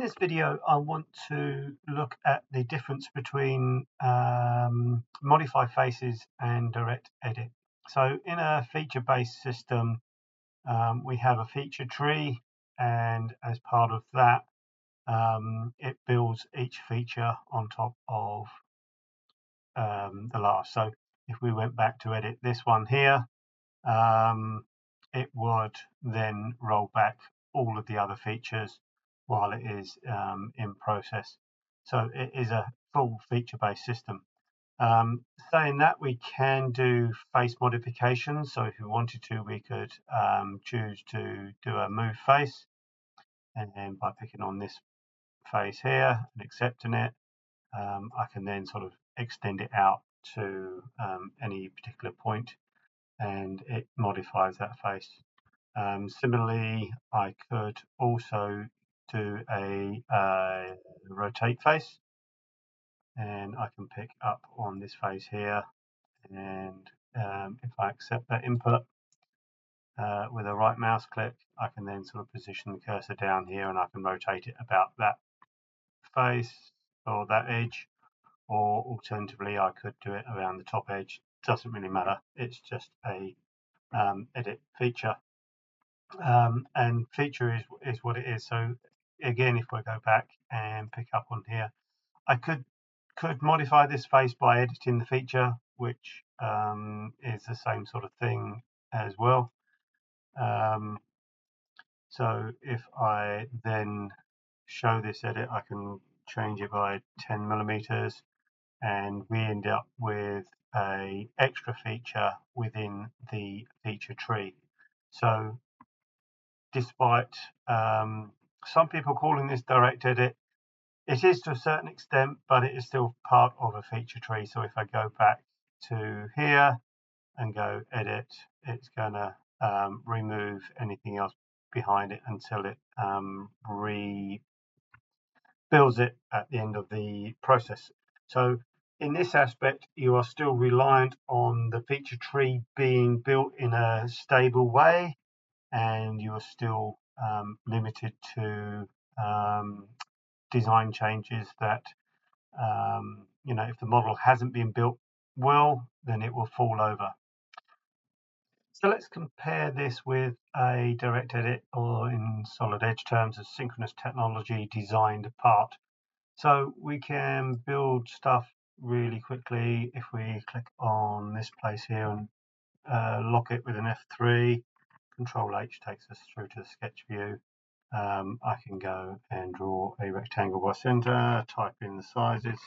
this video, I want to look at the difference between modify faces and direct edit. So in a feature-based system, we have a feature tree, and as part of that, it builds each feature on top of the last. So if we went back to edit this one here, it would then roll back all of the other features while it is in process. So it is a full feature-based system. Saying that, we can do face modifications. So if we wanted to, we could choose to do a move face, and then by picking on this face here and accepting it, I can then sort of extend it out to any particular point, and it modifies that face. Similarly, I could also do a rotate face, and I can pick up on this face here, and if I accept that input with a right mouse click, I can then sort of position the cursor down here, and I can rotate it about that face or that edge, or alternatively I could do it around the top edge. Doesn't really matter, it's just a edit feature. And feature is what it is. So again, if we go back and pick up on here, I could modify this face by editing the feature, which is the same sort of thing as well. So if I then show this edit, I can change it by 10 millimeters, and we end up with a extra feature within the feature tree. So despite some people calling this direct edit, it is to a certain extent, but it is still part of a feature tree. So if I go back to here and go edit, it's going to remove anything else behind it until it rebuilds it at the end of the process. So in this aspect, you are still reliant on the feature tree being built in a stable way, and you are still limited to design changes that, if the model hasn't been built well, then it will fall over. So let's compare this with a direct edit, or in solid edge terms, a synchronous technology designed part. So we can build stuff really quickly if we click on this place here and lock it with an F3. Control H takes us through to the sketch view. I can go and draw a rectangle by center, type in the sizes,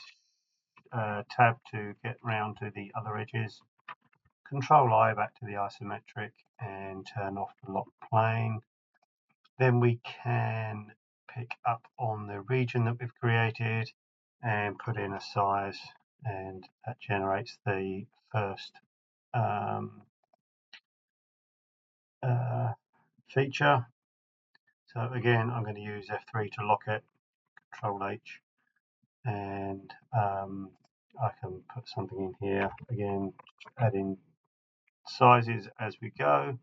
tab to get round to the other edges, Control I back to the isometric, and turn off the lock plane. Then we can pick up on the region that we've created and put in a size, and that generates the first feature. So again, I'm going to use F3 to lock it, Control H, and I can put something in here. Again, add in sizes as we go,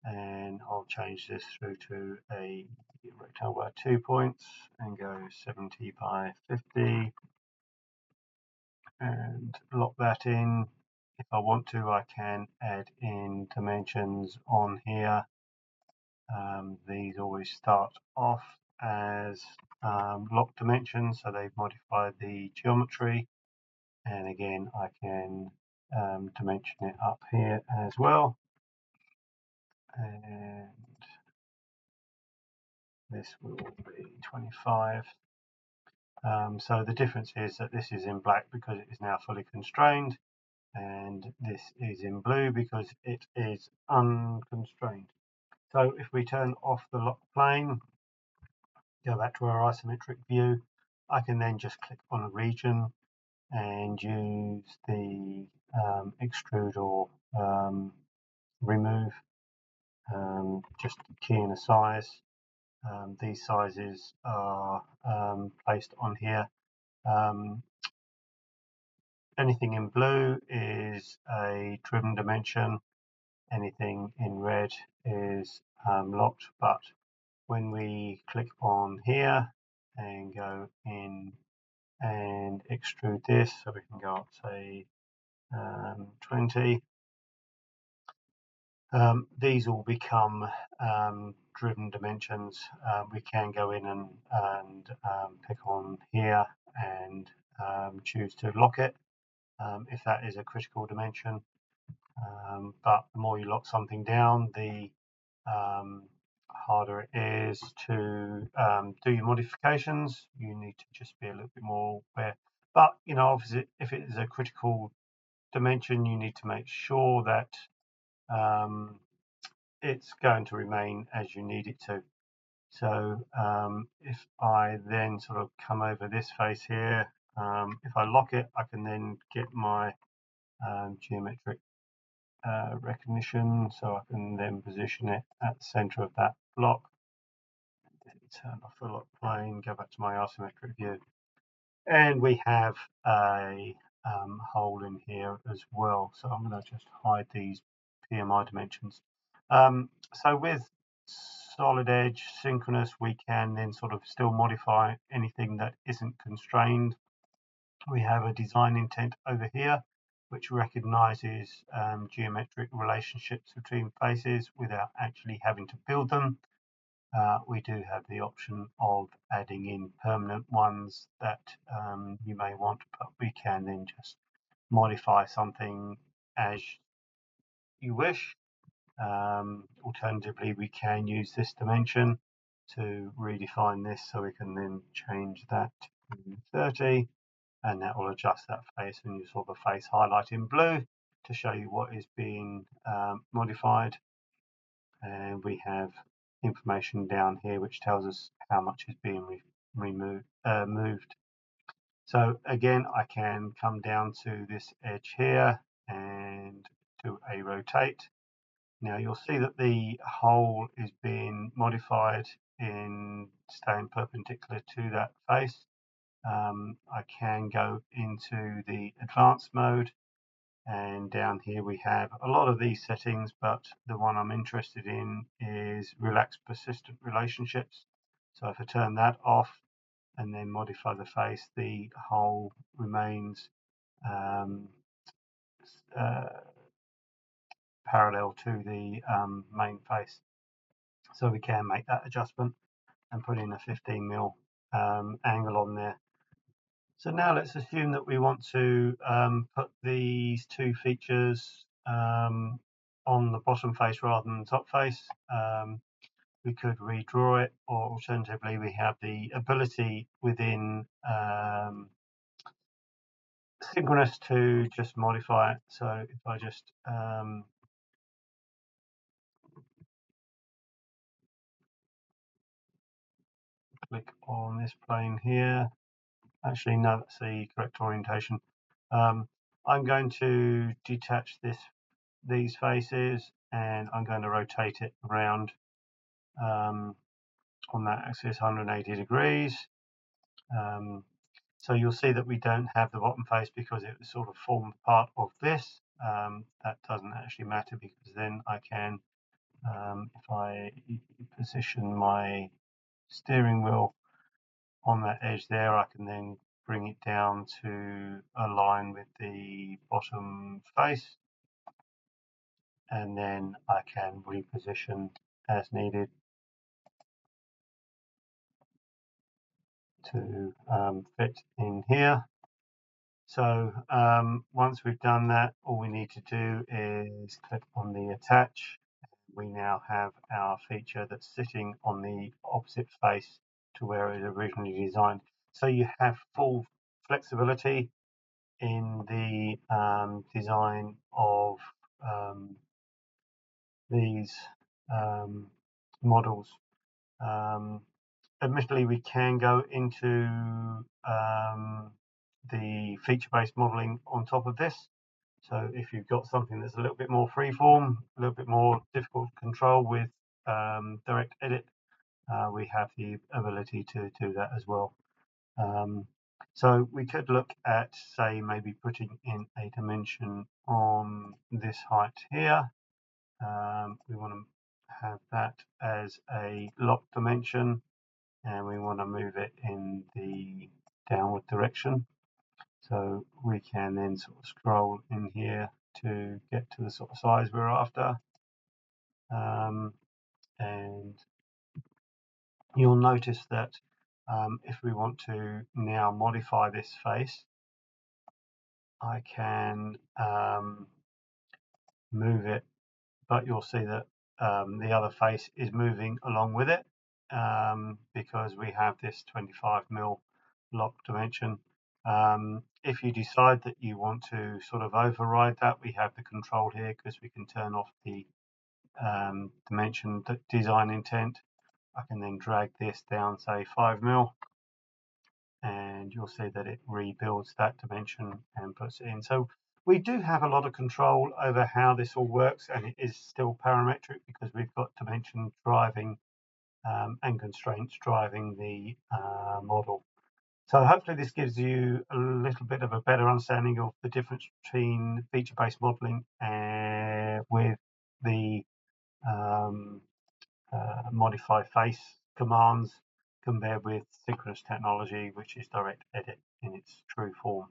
and I'll change this through to a rectangle by 2 points and go 70 by 50 and lock that in. If I want to, I can add in dimensions on here. These always start off as locked dimensions, so they've modified the geometry, and again I can dimension it up here as well, and this will be 25. So the difference is that this is in black because it is now fully constrained, and this is in blue because it is unconstrained. So if we turn off the lock plane, go back to our isometric view, I can then just click on a region and use the extrude or remove, just key in a size. These sizes are placed on here. Anything in blue is a driven dimension, anything in red is locked, but when we click on here and go in and extrude this, so we can go up, say, 20. These will become driven dimensions. We can go in and pick on here and choose to lock it if that is a critical dimension. But the more you lock something down, the harder it is to do your modifications. You need to just be a little bit more aware. But obviously, if it is a critical dimension, you need to make sure that it's going to remain as you need it to. So if I then sort of come over this face here, if I lock it, I can then get my geometric recognition, so I can then position it at the center of that block. Turn off the lock plane, go back to my asymmetric view, and we have a hole in here as well. So I'm going to just hide these PMI dimensions. So with solid edge synchronous, we can then sort of still modify anything that isn't constrained. We have a design intent over here, which recognizes geometric relationships between faces without actually having to build them. We do have the option of adding in permanent ones that you may want, but we can then just modify something as you wish. Alternatively, we can use this dimension to redefine this, so we can then change that to 30, and that will adjust that face, and you saw the face highlight in blue to show you what is being modified. And we have information down here which tells us how much is being moved. So again, I can come down to this edge here and do a rotate. Now you'll see that the hole is being modified in staying perpendicular to that face. I can go into the advanced mode, and down here we have a lot of these settings, but the one I'm interested in is relaxed persistent relationships. So if I turn that off and then modify the face, the hole remains parallel to the main face. So we can make that adjustment and put in a 15mm angle on there. So now let's assume that we want to put these two features on the bottom face rather than the top face. We could redraw it, or alternatively we have the ability within Synchronous to just modify it. So if I just click on this plane here, actually no, that's the correct orientation. I'm going to detach these faces, and I'm going to rotate it around on that axis 180 degrees. So you'll see that we don't have the bottom face because it sort of formed part of this. That doesn't actually matter, because then I can, if I position my steering wheel on that edge there, I can then bring it down to align with the bottom face, and then I can reposition as needed to fit in here. So once we've done that, all we need to do is click on the attach. We now have our feature that's sitting on the opposite face to where it was originally designed. So you have full flexibility in the design of these models. Admittedly, we can go into the feature-based modeling on top of this. So if you've got something that's a little bit more freeform, a little bit more difficult to control with direct edit, we have the ability to do that as well. So we could look at, say, maybe putting in a dimension on this height here. We want to have that as a lock dimension. and we want to move it in the downward direction. So we can then sort of scroll in here to get to the sort of size we're after. And you'll notice that if we want to now modify this face, I can move it, but you'll see that the other face is moving along with it because we have this 25mm lock dimension. If you decide that you want to sort of override that, we have the control here because we can turn off the dimension design intent. I can then drag this down, say 5mm, and you'll see that it rebuilds that dimension and puts it in. So we do have a lot of control over how this all works, and it is still parametric because we've got dimension driving and constraints driving the model. So hopefully this gives you a little bit of a better understanding of the difference between feature-based modeling with the modify face commands compared with synchronous technology, which is direct edit in its true form.